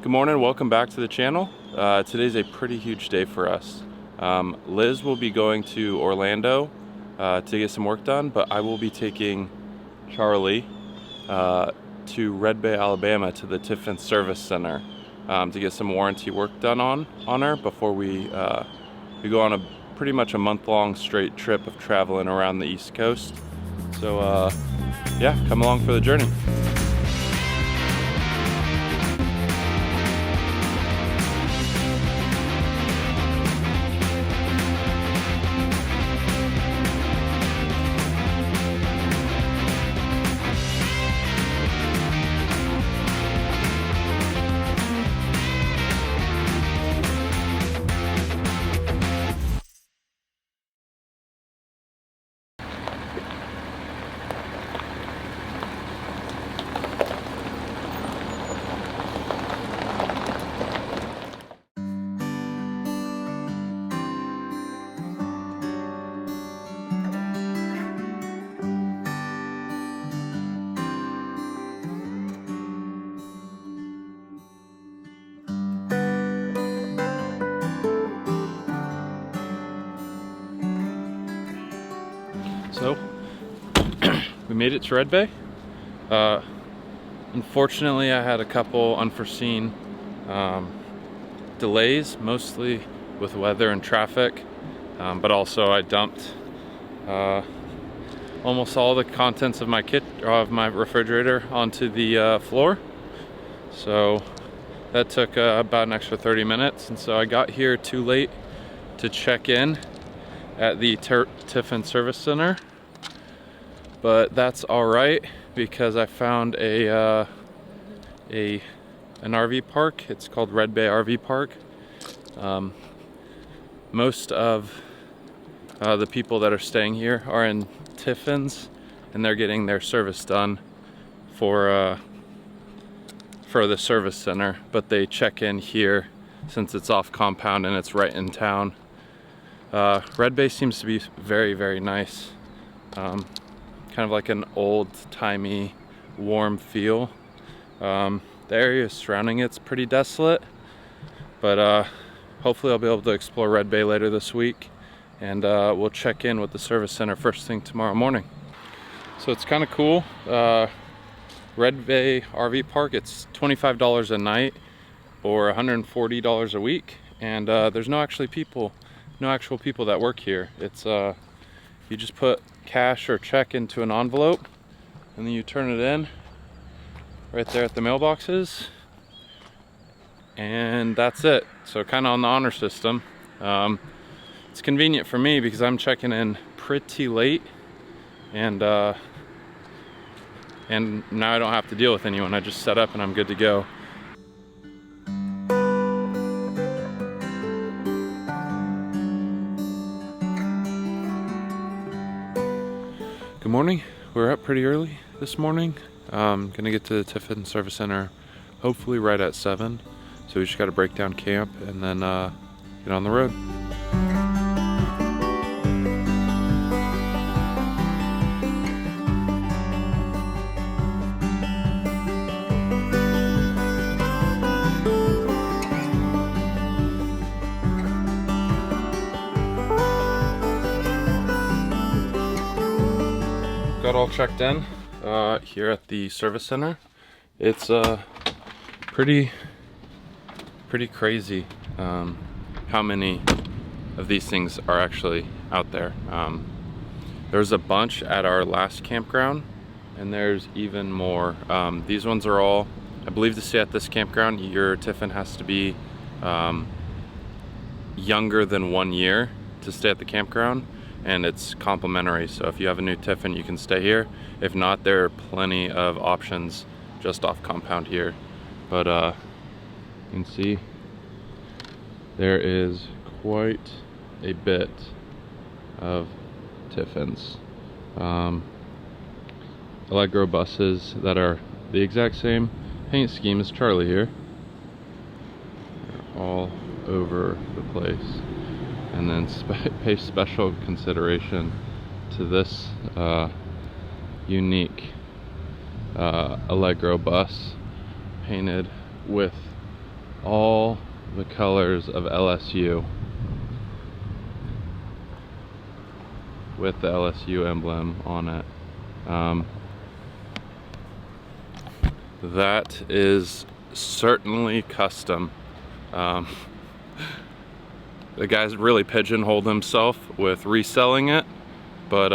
Good morning, welcome back to the channel. Today's a pretty huge day for us. Liz will be going to Orlando to get some work done, but I will be taking Charlie to Red Bay, Alabama to the Tiffin Service Center to get some warranty work done on her before we go on pretty much a month-long straight trip of traveling around the East Coast. So yeah, come along for the journey. So, we made it to Red Bay. Unfortunately, I had a couple unforeseen delays, mostly with weather and traffic, but also I dumped almost all the contents of my refrigerator onto the floor. So that took about an extra 30 minutes, and so I got here too late to check in at the Tiffin Service Center, but that's all right because I found an RV park. It's called Red Bay RV Park. Most of the people that are staying here are in Tiffin's, and they're getting their service done for the service center, but they check in here since it's off compound and it's right in town. Red Bay seems to be very, very nice. Kind of like an old-timey, warm feel. The area surrounding it's pretty desolate, but hopefully I'll be able to explore Red Bay later this week, and we'll check in with the service center first thing tomorrow morning. So it's kind of cool. Red Bay RV Park, it's $25 a night or $140 a week, and there's no actual people that work here. It's you just put cash or check into an envelope and then you turn it in right there at the mailboxes, and that's it. So kind of on the honor system. It's convenient for me because I'm checking in pretty late, and now I don't have to deal with anyone. I just set up and I'm good to go. Good morning. We're up pretty early this morning. Gonna get to the Tiffin Service Center hopefully right at 7. So we just gotta break down camp and then get on the road. Got all checked in here at the service center. It's pretty crazy how many of these things are actually out there. There's a bunch at our last campground, and there's even more. These ones are all, I believe, to stay at this campground, your Tiffin has to be younger than 1 year to stay at the campground. And it's complimentary, so if you have a new Tiffin, you can stay here. If not, there are plenty of options just off compound here. But you can see there is quite a bit of Tiffins. Allegro buses that are the exact same paint scheme as Charlie here. They're all over the place. And then pay special consideration to this unique Allegro bus painted with all the colors of LSU with the LSU emblem on it. That is certainly custom. The guy's really pigeonholed himself with reselling it, but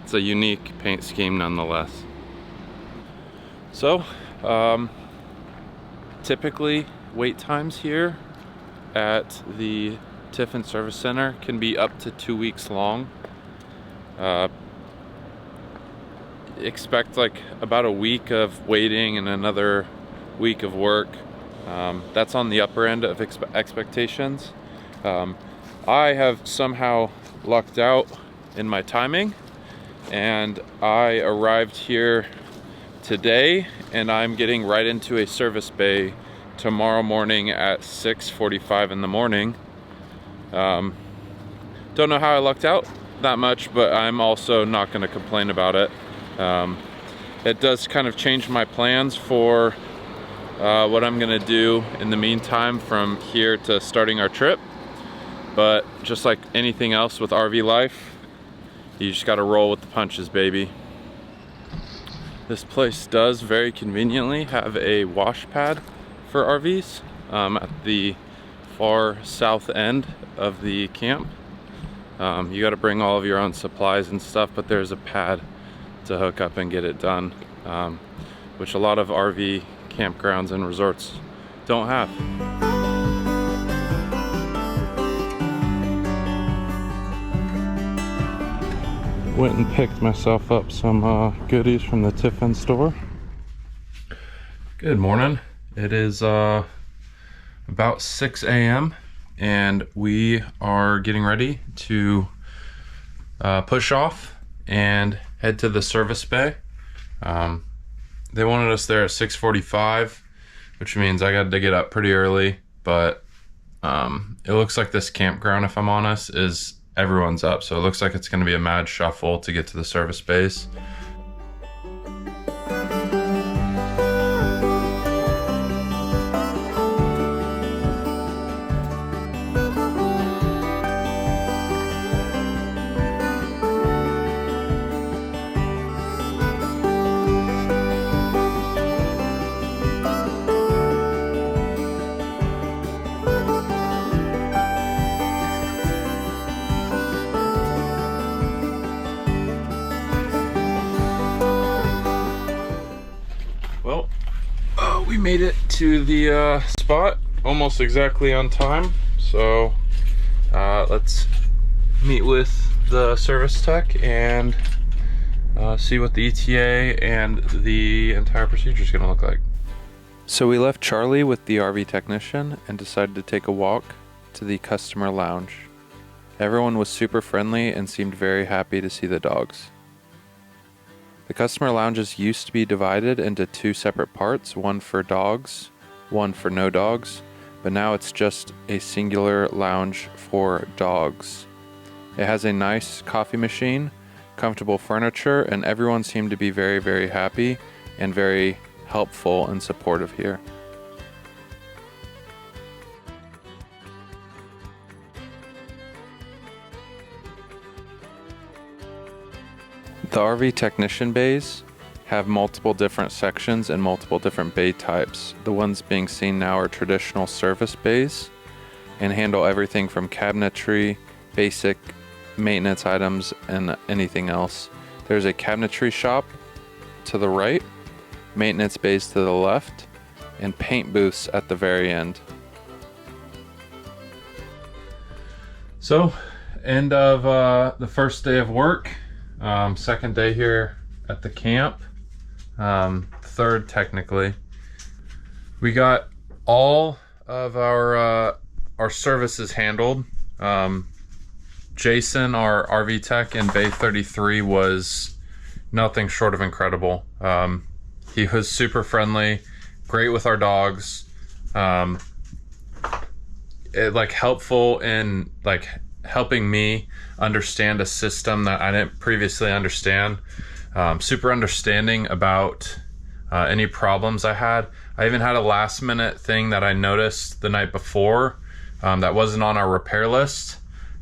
it's a unique paint scheme nonetheless. So typically wait times here at the Tiffin Service Center can be up to 2 weeks long. Expect like about a week of waiting and another week of work. That's on the upper end of expectations. I have somehow lucked out in my timing, and I arrived here today, and I'm getting right into a service bay tomorrow morning at 6:45 in the morning. Don't know how I lucked out that much, but I'm also not going to complain about it. It does kind of change my plans for what I'm going to do in the meantime from here to starting our trip. But just like anything else with RV life, you just got to roll with the punches, baby. This place does very conveniently have a wash pad for RVs at the far south end of the camp. You got to bring all of your own supplies and stuff, but there's a pad to hook up and get it done, which a lot of RV campgrounds and resorts don't have. Went and picked myself up some goodies from the Tiffin store. Good morning. It is about 6 a.m. and we are getting ready to push off and head to the service bay. They wanted us there at 6:45, which means I got to get up pretty early, but it looks like this campground, if I'm honest, is everyone's up, so it looks like it's going to be a mad shuffle to get to the service base. We made it to the spot almost exactly on time, so let's meet with the service tech and see what the ETA and the entire procedure is going to look like. So we left Charlie with the RV technician and decided to take a walk to the customer lounge. Everyone was super friendly and seemed very happy to see the dogs. The customer lounges used to be divided into two separate parts, one for dogs, one for no dogs, but now it's just a singular lounge for dogs. It has a nice coffee machine, comfortable furniture, and everyone seemed to be very, very happy and very helpful and supportive here. The RV technician bays have multiple different sections and multiple different bay types. The ones being seen now are traditional service bays and handle everything from cabinetry, basic maintenance items, and anything else. There's a cabinetry shop to the right, maintenance bays to the left, and paint booths at the very end. So, end of the first day of work. Second day here at the camp, third technically. We got all of our services handled. Jason, our RV tech in Bay 33, was nothing short of incredible. He was super friendly, great with our dogs, helpful in helping me understand a system that I didn't previously understand. Super understanding about any problems I had. I even had a last minute thing that I noticed the night before that wasn't on our repair list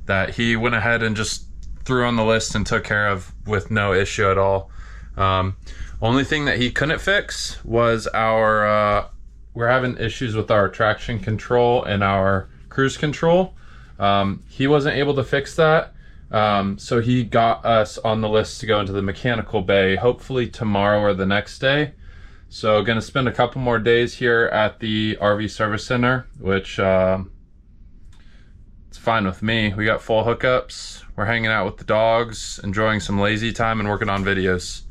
that he went ahead and just threw on the list and took care of with no issue at all. Only thing that he couldn't fix was our, we're having issues with our traction control and our cruise control. He wasn't able to fix that. So he got us on the list to go into the mechanical bay, hopefully tomorrow or the next day. So gonna spend a couple more days here at the RV Service Center, which it's fine with me. We got full hookups. We're hanging out with the dogs, enjoying some lazy time and working on videos.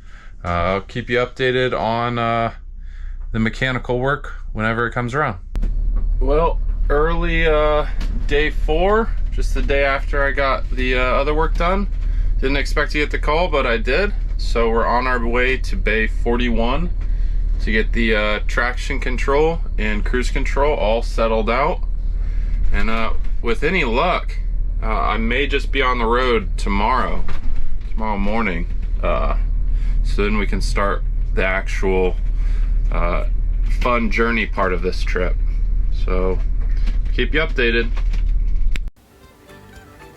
I'll keep you updated on the mechanical work whenever it comes around. Well, early day 4, just the day after I got the other work done. Didn't expect to get the call, but I did. So we're on our way to Bay 41 to get the traction control and cruise control all settled out. And with any luck, I may just be on the road tomorrow morning. So then we can start the actual fun journey part of this trip. So keep you updated.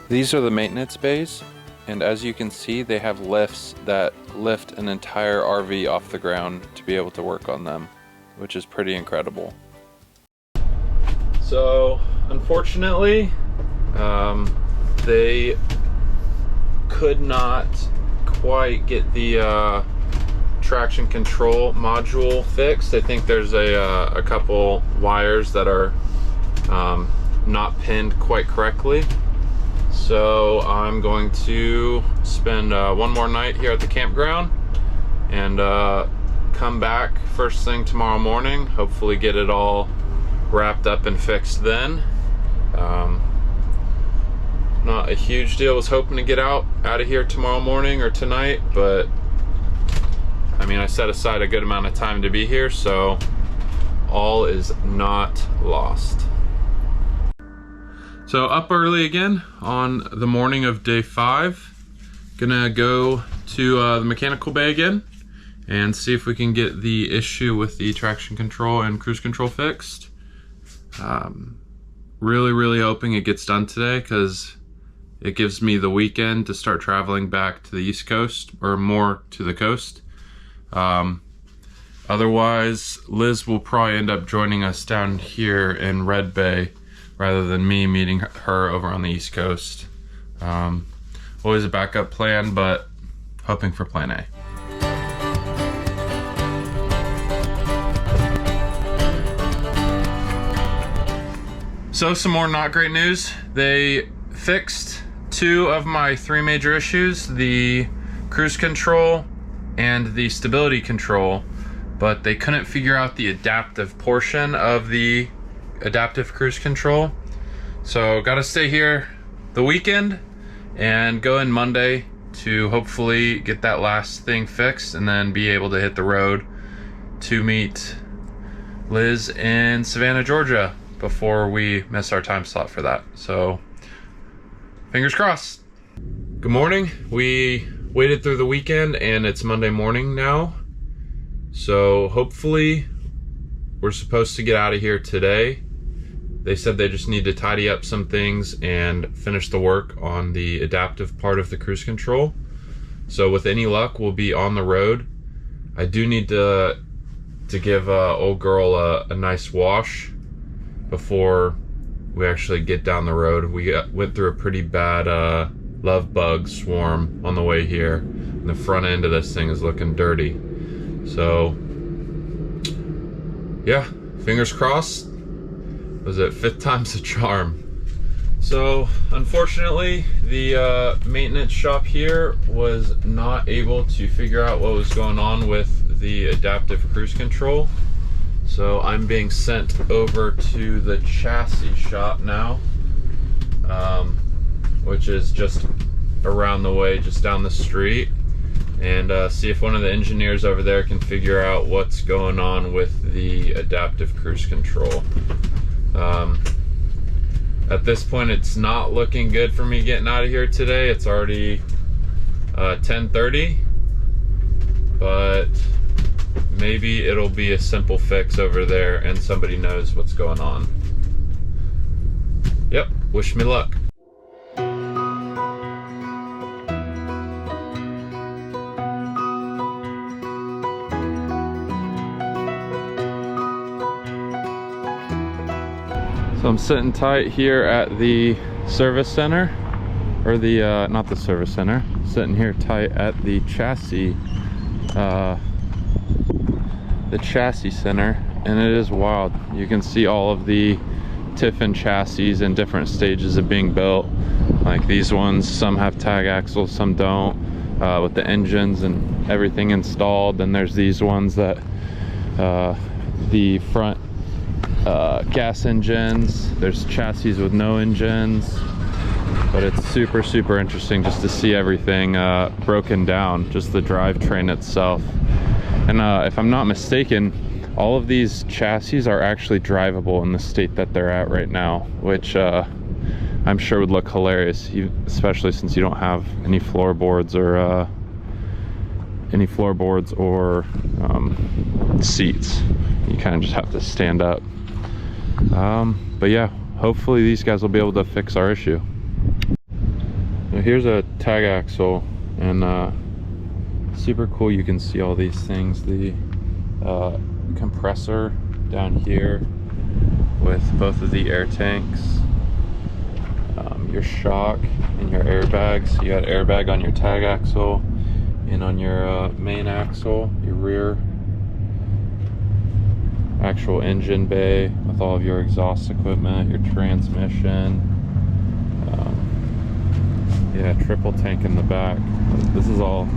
These are the maintenance bays, and as you can see, they have lifts that lift an entire RV off the ground to be able to work on them, which is pretty incredible. So unfortunately, they could not quite get the traction control module fixed. I think there's a couple wires that are not pinned quite correctly. So I'm going to spend one more night here at the campground and come back first thing tomorrow morning, hopefully get it all wrapped up and fixed then. Not a huge deal. Was hoping to get out of here tomorrow morning or tonight, but I mean, I set aside a good amount of time to be here, so all is not lost. So up early again on the morning of day 5. Gonna go to the mechanical bay again and see if we can get the issue with the traction control and cruise control fixed. Really hoping it gets done today, because it gives me the weekend to start traveling back to the East Coast, or more to the coast. Otherwise, Liz will probably end up joining us down here in Red Bay rather than me meeting her over on the East Coast. Always a backup plan, but hoping for plan A. So some more not great news. They fixed 2 of my 3 major issues, the cruise control and the stability control, but they couldn't figure out the adaptive portion of the adaptive cruise control. So gotta stay here the weekend and go in Monday to hopefully get that last thing fixed and then be able to hit the road to meet Liz in Savannah, Georgia before we miss our time slot for that. So fingers crossed. Good morning. We waited through the weekend and it's Monday morning now. So hopefully we're supposed to get out of here today. They said they just need to tidy up some things and finish the work on the adaptive part of the cruise control. So with any luck, we'll be on the road. I do need to give old girl a nice wash before we actually get down the road. We went through a pretty bad love bug swarm on the way here, and the front end of this thing is looking dirty. So yeah, fingers crossed. Was it 5th time's a charm? So unfortunately, the maintenance shop here was not able to figure out what was going on with the adaptive cruise control. So I'm being sent over to the chassis shop now, which is just around the way, just down the street, and see if one of the engineers over there can figure out what's going on with the adaptive cruise control. At this point, it's not looking good for me getting out of here today. It's already 10:30, but maybe it'll be a simple fix over there and somebody knows what's going on. Yep, wish me luck. So I'm sitting tight here at the service center, or the, not the service center, sitting here tight at the chassis center, and it is wild. You can see all of the Tiffin chassis in different stages of being built. Like these ones, some have tag axles, some don't, with the engines and everything installed. Then there's these ones that the front gas engines, there's chassis with no engines, but it's super interesting just to see everything broken down, just the drivetrain itself. And if I'm not mistaken, all of these chassis are actually drivable in the state that they're at right now, which I'm sure would look hilarious, especially since you don't have any floorboards or seats. You kind of just have to stand up. But yeah, hopefully these guys will be able to fix our issue. Now here's a tag axle, and super cool. You can see all these things. The compressor down here with both of the air tanks, your shock and your airbags. You got airbag on your tag axle and on your main axle, your rear actual engine bay with all of your exhaust equipment, your transmission. Yeah, triple tank in the back. This is all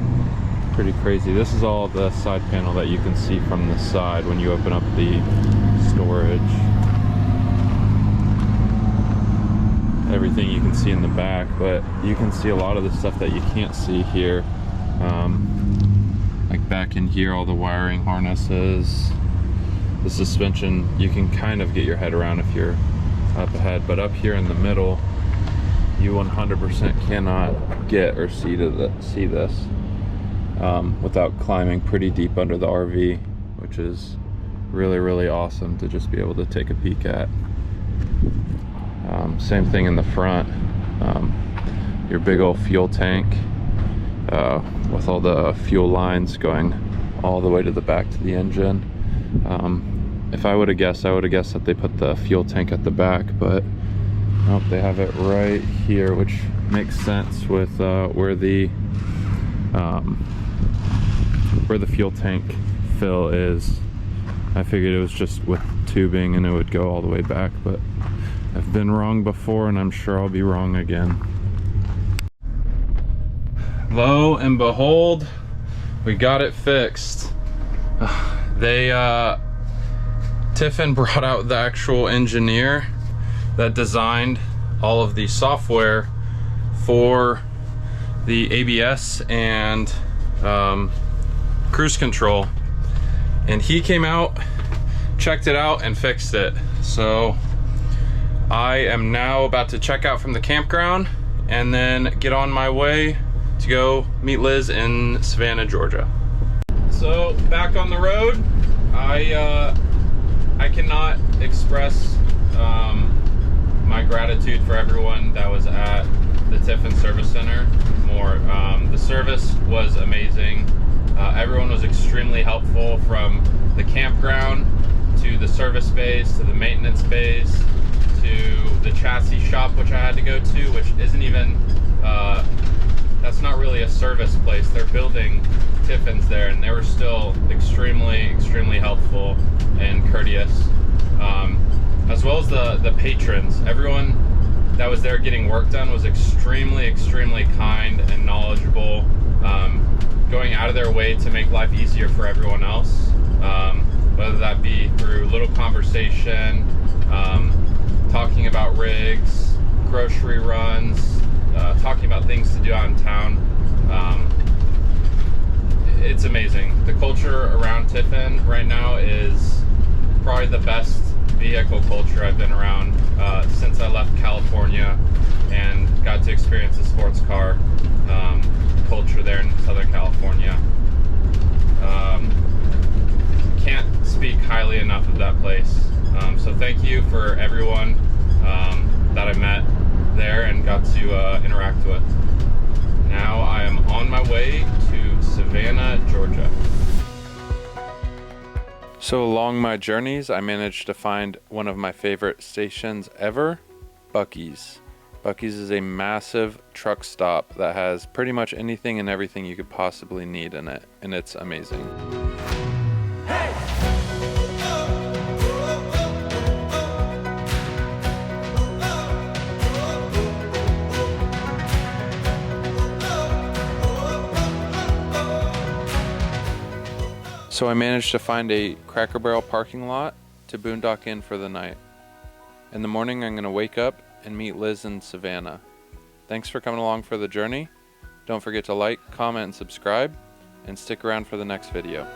pretty crazy. This is all the side panel that you can see from the side when you open up the storage. Everything you can see in the back, but you can see a lot of the stuff that you can't see here. Like back in here, all the wiring harnesses, the suspension, you can kind of get your head around if you're up ahead, but up here in the middle, you 100% cannot get or see this without climbing pretty deep under the RV, which is really awesome to just be able to take a peek at. Same thing in the front, your big old fuel tank with all the fuel lines going all the way to the back to the engine. If I would have guessed, that they put the fuel tank at the back, but nope, they have it right here, which makes sense with where the fuel tank fill is. I figured it was just with tubing and it would go all the way back, but I've been wrong before and I'm sure I'll be wrong again. Lo and behold, we got it fixed. Tiffin brought out the actual engineer that designed all of the software for the ABS and cruise control, and he came out, checked it out, and fixed it. So I am now about to check out from the campground and then get on my way to go meet Liz in Savannah, Georgia. So back on the road, I cannot express my gratitude for everyone that was at the Tiffin Service Center more. The service was amazing. Everyone was extremely helpful, from the campground to the service bays to the maintenance bays to the chassis shop, which I had to go to, which isn't even, that's not really a service place. They're building Tiffins there, and they were still extremely helpful and courteous, as well as the patrons. Everyone that was there getting work done was extremely kind and knowledgeable, going out of their way to make life easier for everyone else, whether that be through little conversation, talking about rigs, grocery runs, talking about things to do out in town. It's amazing. The culture around Tiffin right now is probably the best vehicle culture I've been around since I left California and got to experience the sports car culture there in Southern California. can't speak highly enough of that place. So thank you for everyone that I met there and got to interact with. Now I am on my way to Savannah, Georgia. So along my journeys, I managed to find one of my favorite stations ever, Buc-ee's. Buc-ee's is a massive truck stop that has pretty much anything and everything you could possibly need in it, and it's amazing. So I managed to find a Cracker Barrel parking lot to boondock in for the night. In the morning, I'm going to wake up and meet Liz in Savannah. Thanks for coming along for the journey. Don't forget to like, comment, and subscribe, and stick around for the next video.